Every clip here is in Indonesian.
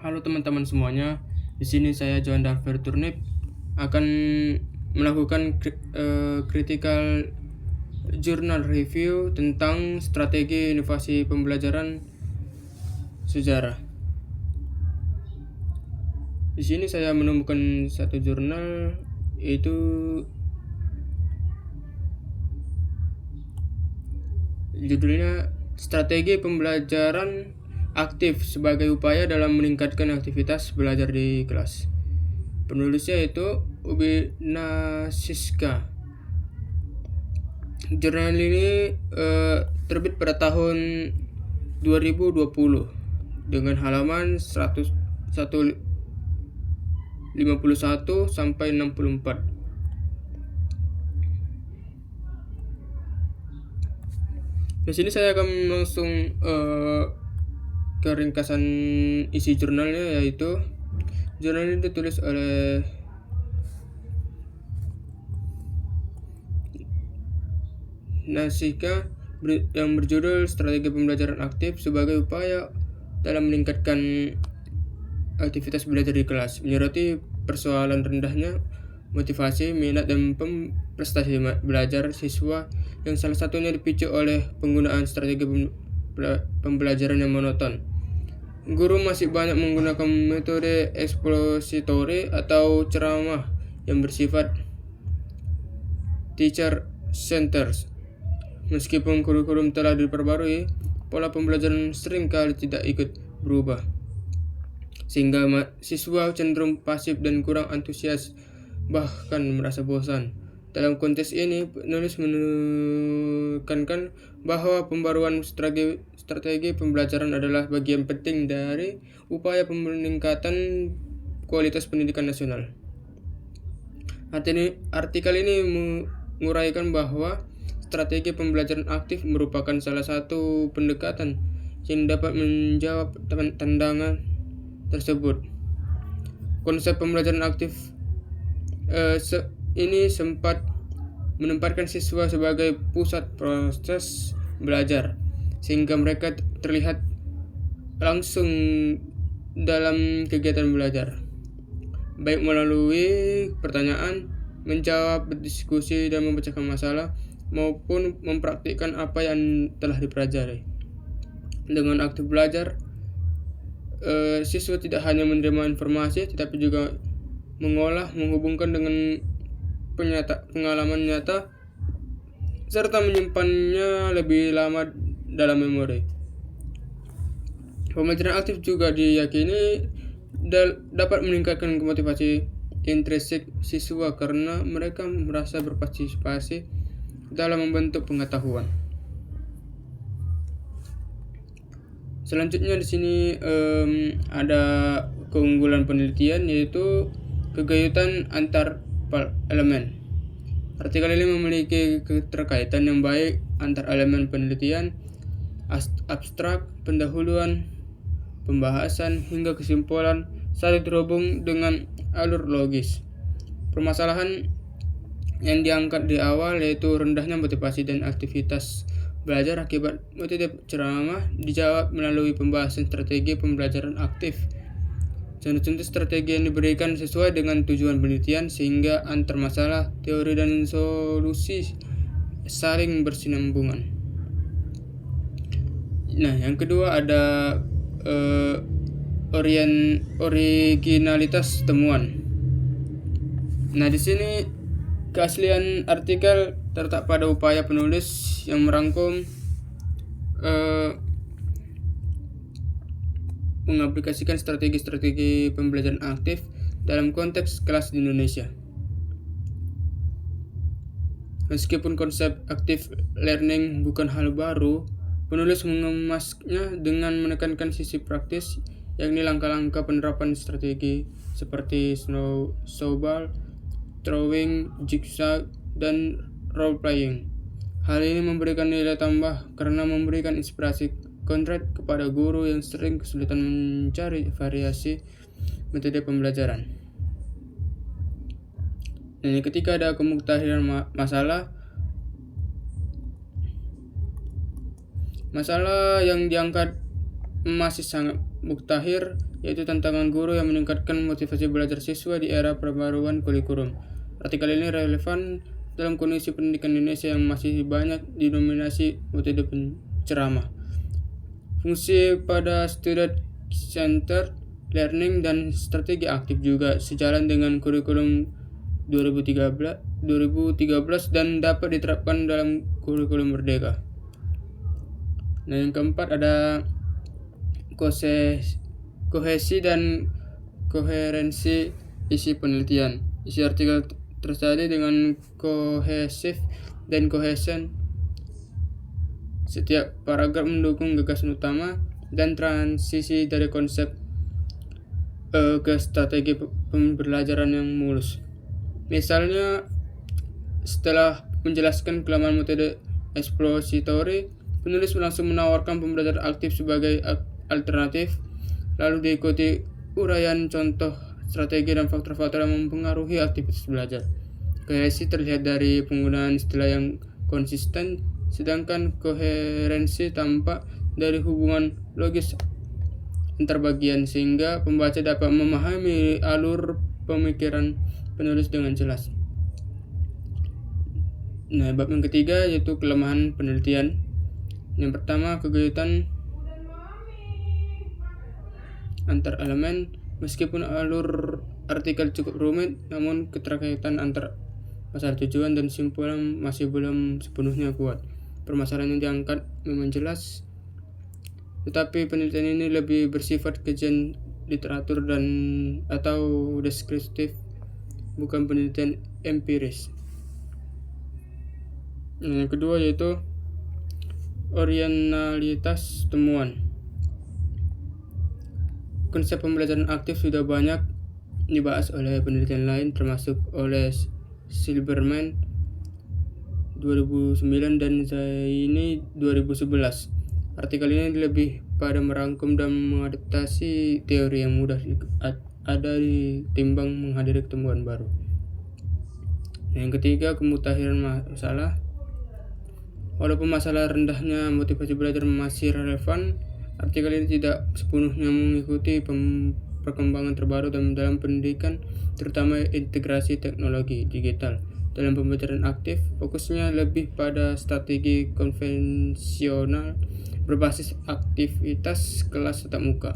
Halo teman-teman semuanya, di sini saya Johan Dafer Turnip akan melakukan critical journal review tentang strategi inovasi pembelajaran sejarah. Di sini saya menemukan satu jurnal, yaitu judulnya Strategi Pembelajaran Aktif sebagai upaya dalam meningkatkan aktivitas belajar di kelas. Penulisnya itu Ubi Nasiska. Jurnal ini terbit pada tahun 2020 dengan halaman 151 sampai 64. Di sini saya akan langsung ke ringkasan isi jurnalnya, yaitu jurnal ini ditulis oleh Nasika yang berjudul Strategi Pembelajaran Aktif sebagai upaya dalam meningkatkan aktivitas belajar di kelas, menyoroti persoalan rendahnya motivasi, minat, dan prestasi belajar siswa yang salah satunya dipicu oleh penggunaan strategi pembelajaran yang monoton. Guru masih banyak menggunakan metode expository atau ceramah yang bersifat teacher centered. Meskipun kurikulum telah diperbarui, pola pembelajaran seringkali tidak ikut berubah, sehingga siswa cenderung pasif dan kurang antusias, bahkan merasa bosan. Dalam konteks ini, penulis menekankan bahwa pembaruan strategi pembelajaran adalah bagian penting dari upaya peningkatan kualitas pendidikan nasional. Artikel ini menguraikan bahwa strategi pembelajaran aktif merupakan salah satu pendekatan yang dapat menjawab tantangan tersebut. Konsep pembelajaran aktif ini sempat menempatkan siswa sebagai pusat proses belajar, sehingga mereka terlihat langsung dalam kegiatan belajar, baik melalui pertanyaan, menjawab, berdiskusi, dan memecahkan masalah, maupun mempraktikkan apa yang telah dipelajari. Dengan aktif belajar, siswa tidak hanya menerima informasi, tetapi juga mengolah, menghubungkan dengan pengalaman nyata, serta menyimpannya lebih lama dalam memori. Pembelajaran aktif juga diyakini dapat meningkatkan motivasi intrinsik siswa karena mereka merasa berpartisipasi dalam membentuk pengetahuan. Selanjutnya di sini ada keunggulan penelitian, yaitu kegayutan antar elemen. Artikel ini memiliki keterkaitan yang baik antar elemen penelitian, abstrak, pendahuluan, pembahasan, hingga kesimpulan, saling terhubung dengan alur logis. Permasalahan yang diangkat di awal, yaitu rendahnya motivasi dan aktivitas belajar akibat metode ceramah, dijawab melalui pembahasan strategi pembelajaran aktif. Contoh-contoh strategi yang diberikan sesuai dengan tujuan penelitian, sehingga antar masalah, teori, dan solusi saling bersinambungan. Nah, yang kedua ada originalitas temuan. Nah, di sini keaslian artikel terletak pada upaya penulis yang merangkum mengaplikasikan strategi-strategi pembelajaran aktif dalam konteks kelas di Indonesia. Meskipun konsep active learning bukan hal baru, penulis mengemasnya dengan menekankan sisi praktis, yakni langkah-langkah penerapan strategi seperti snowball, throwing, jigsaw, dan role playing. Hal ini memberikan nilai tambah karena memberikan inspirasi konkret kepada guru yang sering kesulitan mencari variasi metode pembelajaran. Dan ketika ada kemungkinan masalah yang diangkat masih sangat Muktahir, yaitu tantangan guru yang meningkatkan motivasi belajar siswa di era perbaruan kurikulum. Artikel ini relevan dalam kondisi pendidikan Indonesia yang masih banyak didominasi metode penceramah. Fungsi pada student centered learning dan strategi aktif juga sejalan dengan kurikulum 2013 dan dapat diterapkan dalam kurikulum merdeka. Nah, yang keempat ada kohesi dan koherensi isi penelitian. Isi artikel tersalin dengan kohesif dan cohesion. Setiap paragraf mendukung gagasan utama dan transisi dari konsep ke strategi pembelajaran yang mulus. Misalnya, setelah menjelaskan kelemahan metode expository, penulis langsung menawarkan pembelajaran aktif sebagai alternatif, lalu diikuti uraian contoh strategi dan faktor-faktor yang mempengaruhi aktivitas belajar. Kohesi terlihat dari penggunaan istilah yang konsisten, sedangkan koherensi tampak dari hubungan logis antar bagian sehingga pembaca dapat memahami alur pemikiran penulis dengan jelas. Nah, bab yang ketiga yaitu kelemahan penelitian. Yang pertama, kegayutan antar elemen. Meskipun alur artikel cukup rumit, namun keterkaitan antar masalah tujuan dan simpulan masih belum sepenuhnya kuat. Permasalahan yang diangkat memang jelas, tetapi penelitian ini lebih bersifat kajian literatur dan atau deskriptif, bukan penelitian empiris. Yang kedua yaitu originalitas temuan. Konsep pembelajaran aktif sudah banyak dibahas oleh penelitian lain, termasuk oleh Silberman 2009 dan Zaini 2011. Artikel ini lebih pada merangkum dan mengadaptasi teori yang mudah ada ditimbang menghadiri ketemuan baru. Yang ketiga, kemutahiran masalah. Walaupun masalah rendahnya motivasi belajar masih relevan, artikel ini tidak sepenuhnya mengikuti perkembangan terbaru dalam pendidikan, terutama integrasi teknologi digital. Dalam pembelajaran aktif, fokusnya lebih pada strategi konvensional berbasis aktivitas kelas tatap muka.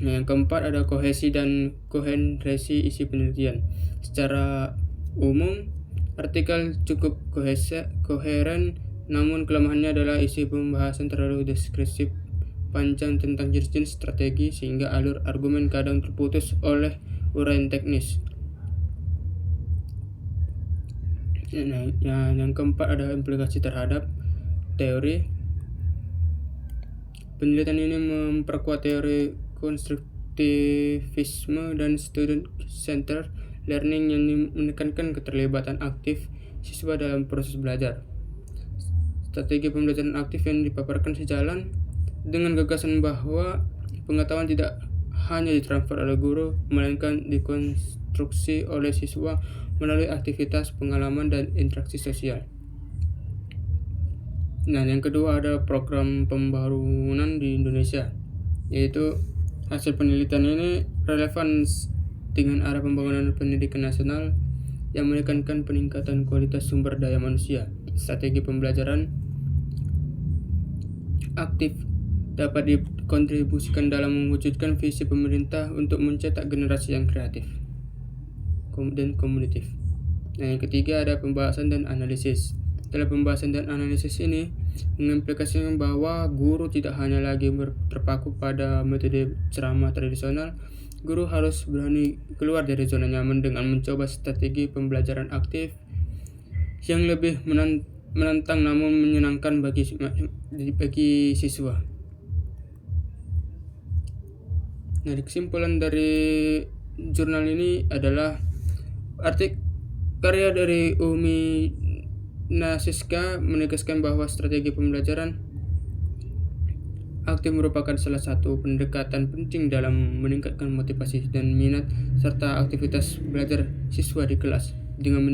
Nah, yang keempat ada kohesi dan koherensi isi penelitian. Secara umum, artikel cukup koheren, namun kelemahannya adalah isi pembahasan terlalu deskriptif panjang tentang jenis-jenis strategi sehingga alur argumen kadang terputus oleh uraian teknis. Nah, yang keempat ada implikasi terhadap teori. Penelitian ini memperkuat teori konstruktivisme dan student-centered learning yang menekankan keterlibatan aktif siswa dalam proses belajar. Strategi pembelajaran aktif yang dipaparkan sejalan dengan gagasan bahwa pengetahuan tidak hanya ditransfer oleh guru, melainkan dikonstruksi oleh siswa melalui aktivitas, pengalaman, dan interaksi sosial. Nah, yang kedua ada program pembangunan di Indonesia, yaitu hasil penelitian ini relevan dengan arah pembangunan pendidikan nasional yang menekankan peningkatan kualitas sumber daya manusia. Strategi pembelajaran aktif dapat dikontribusikan dalam mewujudkan visi pemerintah untuk mencetak generasi yang kreatif dan komunitif. Nah, yang ketiga ada pembahasan dan analisis. Dalam pembahasan dan analisis ini mengimplikasikan bahwa guru tidak hanya lagi terpaku pada metode ceramah tradisional. Guru harus berani keluar dari zona nyaman dengan mencoba strategi pembelajaran aktif yang lebih menantang namun menyenangkan bagi siswa. Nah, kesimpulan dari jurnal ini adalah karya dari Umi Nasiska menegaskan bahwa strategi pembelajaran aktif merupakan salah satu pendekatan penting dalam meningkatkan motivasi dan minat serta aktivitas belajar siswa di kelas. Dengan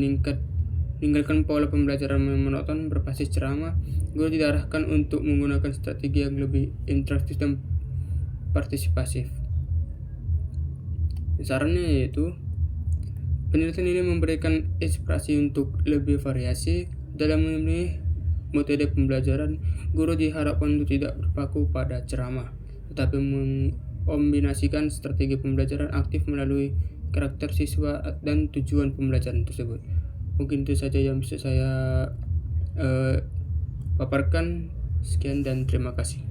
Meninggalkan pola pembelajaran yang monoton berbasis ceramah, guru diarahkan untuk menggunakan strategi yang lebih interaktif dan partisipasif. Sarannya yaitu, penelitian ini memberikan inspirasi untuk lebih variasi dalam memilih metode pembelajaran. Guru diharapkan untuk tidak berpaku pada ceramah, tetapi mengkombinasikan strategi pembelajaran aktif melalui karakter siswa dan tujuan pembelajaran tersebut. Mungkin itu saja yang bisa saya paparkan. Sekian dan terima kasih.